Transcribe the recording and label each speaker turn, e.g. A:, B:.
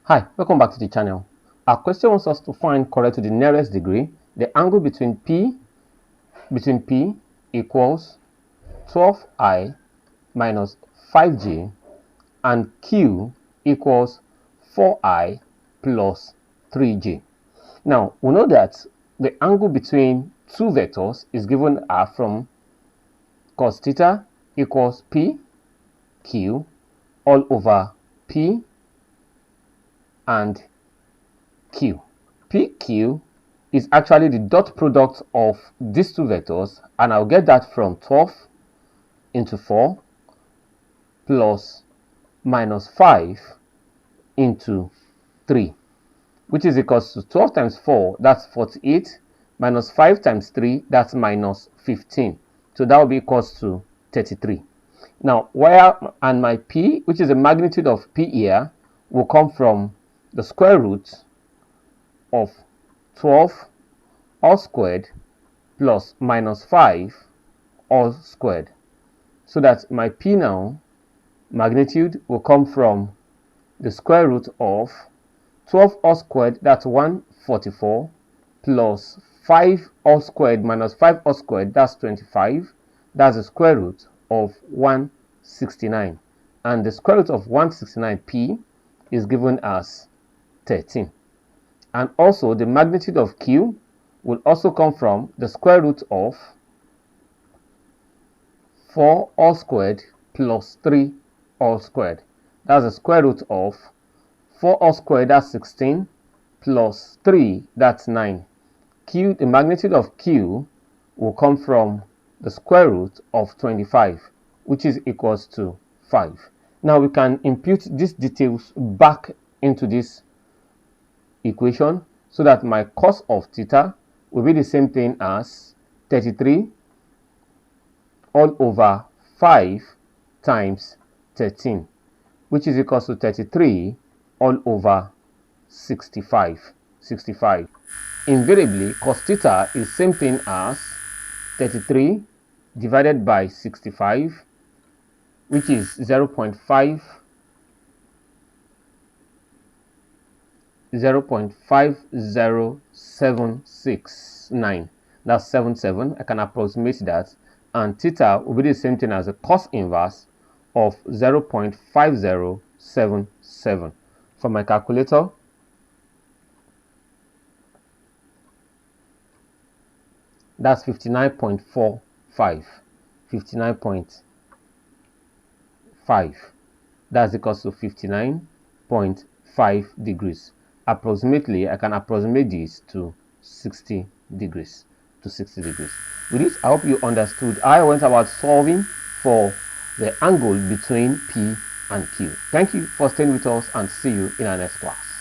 A: Hi, welcome back to the channel. Our question wants us to find correct to the nearest degree the angle between P equals 12i minus 5j and Q equals 4i plus 3j. Now, we know that the angle between two vectors is given from cos theta equals PQ all over P and Q. PQ is actually the dot product of these two vectors, and I'll get that from 12 into 4 plus minus 5 into 3, which is equals to 12 times 4, that's 48, minus 5 times 3, that's minus 15. So that will be equals to 33. Now, where and my P, which is the magnitude of P here, will come from the square root of 12 all squared plus minus 5 all squared. So that my P now magnitude will come from the square root of 12 all squared, that's 144, plus 5 all squared minus 5 all squared, that's 25. That's the square root of 169. And the square root of 169p is given as 13. And also the magnitude of Q will also come from the square root of 4 all squared plus 3 all squared. That's the square root of 4 all squared, that's 16, plus 3, that's 9. Q, the magnitude of Q will come from the square root of 25, which is equals to 5. Now we can impute these details back into this equation so that my cos of theta will be the same thing as 33 all over 5 times 13, which is equals to 33 all over 65. Invariably, cos theta is same thing as 33 divided by 65, which is 0.507669. That's 77. I can approximate that, and theta will be the same thing as the cos inverse of 0.5077. For my calculator, that's 59.45. 59.5. That's equals to 59.5 degrees. Approximately, I can approximate this to 60 degrees. With this, I hope you understood how I went about solving for the angle between P and Q. Thank you for staying with us, and see you in our next class.